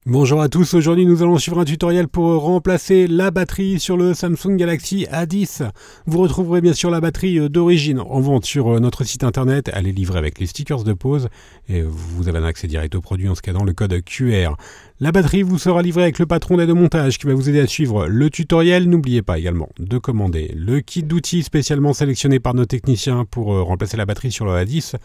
Bonjour à tous, aujourd'hui nous allons suivre un tutoriel pour remplacer la batterie sur le Samsung Galaxy A10. Vous retrouverez bien sûr la batterie d'origine en vente sur notre site internet, elle est livrée avec les stickers de pause et vous avez un accès direct au produit en scannant le code QR. La batterie vous sera livrée avec le patron d'aide au montage qui va vous aider à suivre le tutoriel. N'oubliez pas également de commander le kit d'outils spécialement sélectionné par nos techniciens pour remplacer la batterie sur le A10.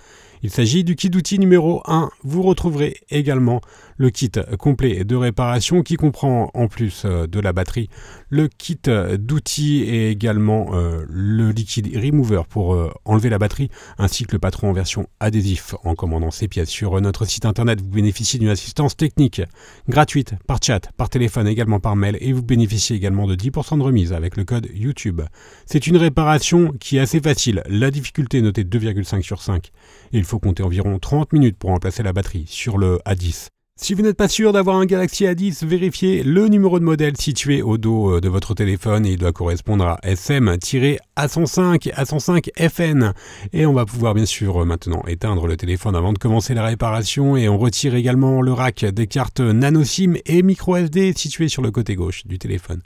Il s'agit du kit d'outils numéro 1. Vous retrouverez également le kit complet de réparation qui comprend en plus de la batterie le kit d'outils et également le liquide remover pour enlever la batterie ainsi que le patron en version adhésif. En commandant ces pièces sur notre site internet, vous bénéficiez d'une assistance technique gratuite par chat, par téléphone, également par mail et vous bénéficiez également de 10% de remise avec le code YouTube. C'est une réparation qui est assez facile. La difficulté est notée 2,5 sur 5 et il faut compter environ 30 minutes pour remplacer la batterie sur le A10. Si vous n'êtes pas sûr d'avoir un Galaxy A10, vérifiez le numéro de modèle situé au dos de votre téléphone et il doit correspondre à SM-A105FN. Et on va pouvoir bien sûr maintenant éteindre le téléphone avant de commencer la réparation et on retire également le rack des cartes nano SIM et micro SD situé sur le côté gauche du téléphone.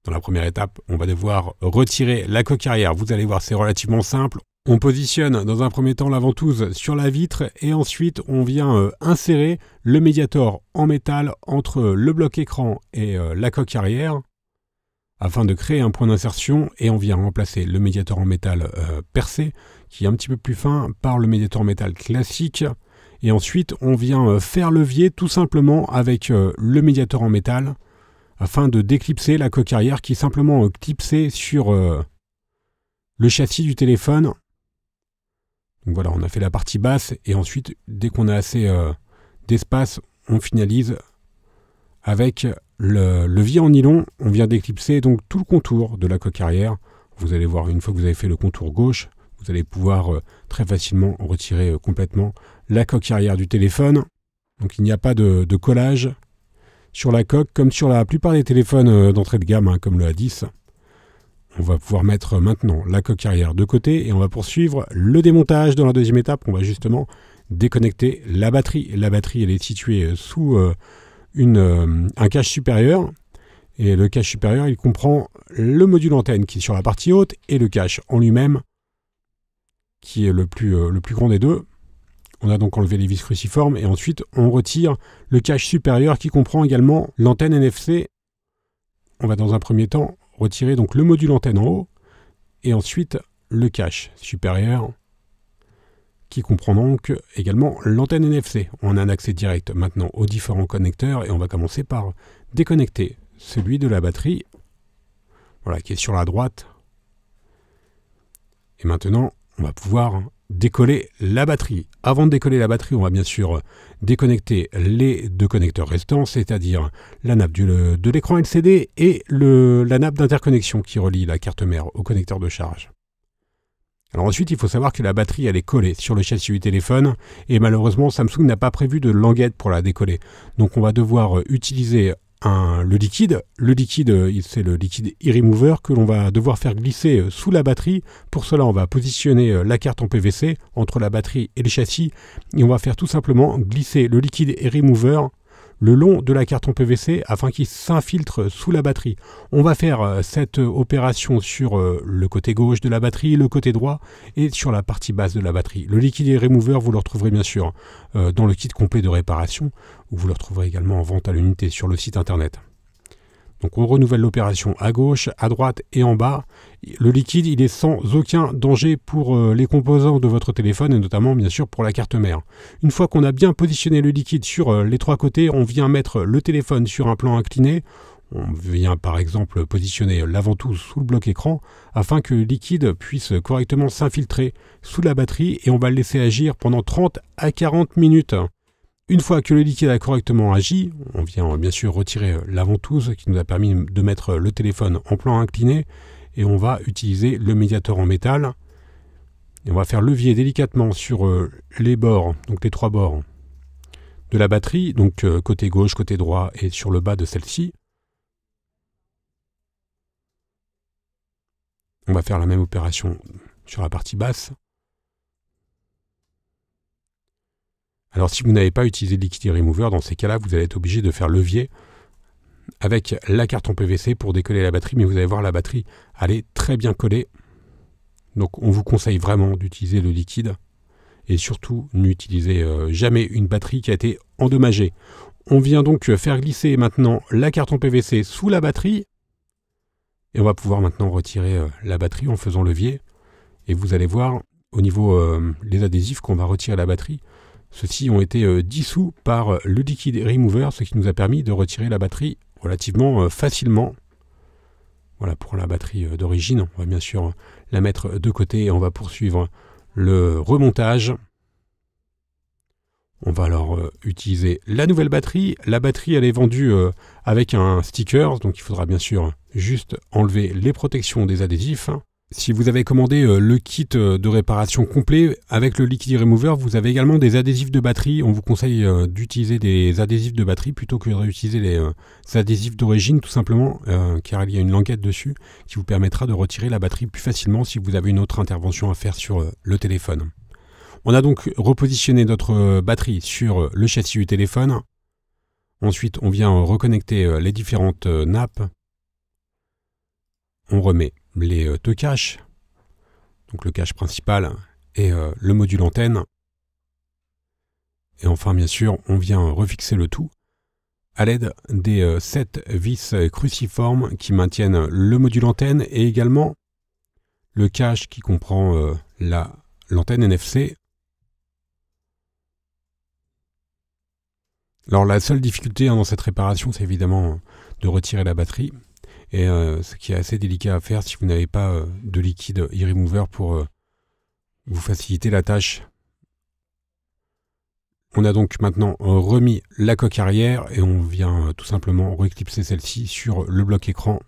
Dans la première étape, on va devoir retirer la coque arrière. Vous allez voir, c'est relativement simple. On positionne dans un premier temps la ventouse sur la vitre et ensuite on vient insérer le médiator en métal entre le bloc écran et la coque arrière afin de créer un point d'insertion et on vient remplacer le médiator en métal percé qui est un petit peu plus fin par le médiator en métal classique et ensuite on vient faire levier tout simplement avec le médiator en métal afin de déclipser la coque arrière qui est simplement clipsée sur le châssis du téléphone. Donc voilà, on a fait la partie basse et ensuite, dès qu'on a assez d'espace, on finalise avec le levier en nylon. On vient d'éclipser donc tout le contour de la coque arrière. Vous allez voir, une fois que vous avez fait le contour gauche, vous allez pouvoir très facilement retirer complètement la coque arrière du téléphone. Donc il n'y a pas de collage sur la coque comme sur la plupart des téléphones d'entrée de gamme, comme le A10. On va pouvoir mettre maintenant la coque arrière de côté et on va poursuivre le démontage. Dans la deuxième étape, on va justement déconnecter la batterie. La batterie, elle est située sous un cache supérieur. Et le cache supérieur, il comprend le module antenne qui est sur la partie haute et le cache en lui-même qui est le plus grand des deux. On a donc enlevé les vis cruciformes et ensuite on retire le cache supérieur qui comprend également l'antenne NFC. On va dans un premier temps retirer donc le module antenne en haut et ensuite le cache supérieur qui comprend donc également l'antenne NFC. On a un accès direct maintenant aux différents connecteurs et on va commencer par déconnecter celui de la batterie, voilà, qui est sur la droite. Et maintenant, on va pouvoir décoller la batterie. Avant de décoller la batterie, on va bien sûr déconnecter les deux connecteurs restants, c'est-à-dire la nappe de l'écran LCD et la nappe d'interconnexion qui relie la carte mère au connecteur de charge. Alors ensuite, il faut savoir que la batterie elle est collée sur le châssis du téléphone et malheureusement Samsung n'a pas prévu de languette pour la décoller. Donc on va devoir utiliser le liquide. Le liquide, c'est le liquide e-remover que l'on va devoir faire glisser sous la batterie. Pour cela, on va positionner la carte en PVC entre la batterie et le châssis et on va faire tout simplement glisser le liquide e-remover le long de la carte en PVC afin qu'il s'infiltre sous la batterie. On va faire cette opération sur le côté gauche de la batterie, le côté droit et sur la partie basse de la batterie. Le liquide e-remover, vous le retrouverez bien sûr dans le kit complet de réparation où vous le retrouverez également en vente à l'unité sur le site internet. Donc on renouvelle l'opération à gauche, à droite et en bas. Le liquide, il est sans aucun danger pour les composants de votre téléphone et notamment bien sûr pour la carte mère. Une fois qu'on a bien positionné le liquide sur les trois côtés, on vient mettre le téléphone sur un plan incliné. On vient par exemple positionner la ventouse sous le bloc écran afin que le liquide puisse correctement s'infiltrer sous la batterie et on va le laisser agir pendant 30 à 40 minutes. Une fois que le liquide a correctement agi, on vient bien sûr retirer la ventouse qui nous a permis de mettre le téléphone en plan incliné et on va utiliser le médiator en métal. Et on va faire levier délicatement sur les bords, donc les trois bords de la batterie, donc côté gauche, côté droit et sur le bas de celle-ci. On va faire la même opération sur la partie basse. Alors si vous n'avez pas utilisé le liquide remover, dans ces cas-là, vous allez être obligé de faire levier avec la carte en PVC pour décoller la batterie, mais vous allez voir la batterie, elle est très bien collée. Donc on vous conseille vraiment d'utiliser le liquide et surtout n'utilisez jamais une batterie qui a été endommagée. On vient donc faire glisser maintenant la carte en PVC sous la batterie et on va pouvoir maintenant retirer la batterie en faisant levier. Et vous allez voir au niveau des adhésifs qu'on va retirer la batterie, ceux-ci ont été dissous par le liquide remover, ce qui nous a permis de retirer la batterie relativement facilement. Voilà pour la batterie d'origine. On va bien sûr la mettre de côté et on va poursuivre le remontage. On va alors utiliser la nouvelle batterie. La batterie, elle est vendue avec un sticker, donc il faudra bien sûr juste enlever les protections des adhésifs. Si vous avez commandé le kit de réparation complet avec le liquide remover, vous avez également des adhésifs de batterie. On vous conseille d'utiliser des adhésifs de batterie plutôt que d'utiliser les adhésifs d'origine, tout simplement, car il y a une languette dessus qui vous permettra de retirer la batterie plus facilement si vous avez une autre intervention à faire sur le téléphone. On a donc repositionné notre batterie sur le châssis du téléphone. Ensuite, on vient reconnecter les différentes nappes. On remet les deux caches, donc le cache principal et le module antenne. Et enfin, bien sûr, on vient refixer le tout à l'aide des 7 vis cruciformes qui maintiennent le module antenne et également le cache qui comprend l'antenne NFC. Alors la seule difficulté dans cette réparation, c'est évidemment de retirer la batterie. Et ce qui est assez délicat à faire si vous n'avez pas de liquide e-remover pour vous faciliter la tâche. On a donc maintenant remis la coque arrière et on vient tout simplement reclipser celle-ci sur le bloc écran.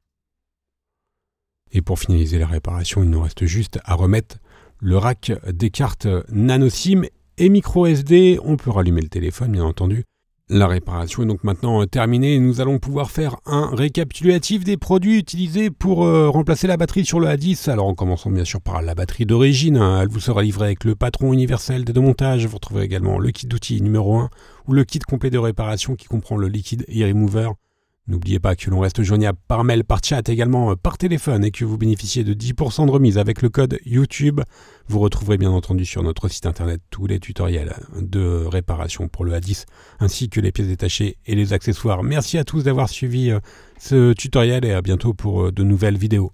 Et pour finaliser la réparation, il nous reste juste à remettre le rack des cartes nano SIM et micro SD. On peut rallumer le téléphone, bien entendu. La réparation est donc maintenant terminée et nous allons pouvoir faire un récapitulatif des produits utilisés pour remplacer la batterie sur le A10. Alors en commençant bien sûr par la batterie d'origine, elle vous sera livrée avec le patron universel de démontage. Vous retrouverez également le kit d'outils numéro 1 ou le kit complet de réparation qui comprend le liquide e-remover. N'oubliez pas que l'on reste joignable par mail, par chat, également par téléphone et que vous bénéficiez de 10% de remise avec le code YouTube. Vous retrouverez bien entendu sur notre site internet tous les tutoriels de réparation pour le A10 ainsi que les pièces détachées et les accessoires. Merci à tous d'avoir suivi ce tutoriel et à bientôt pour de nouvelles vidéos.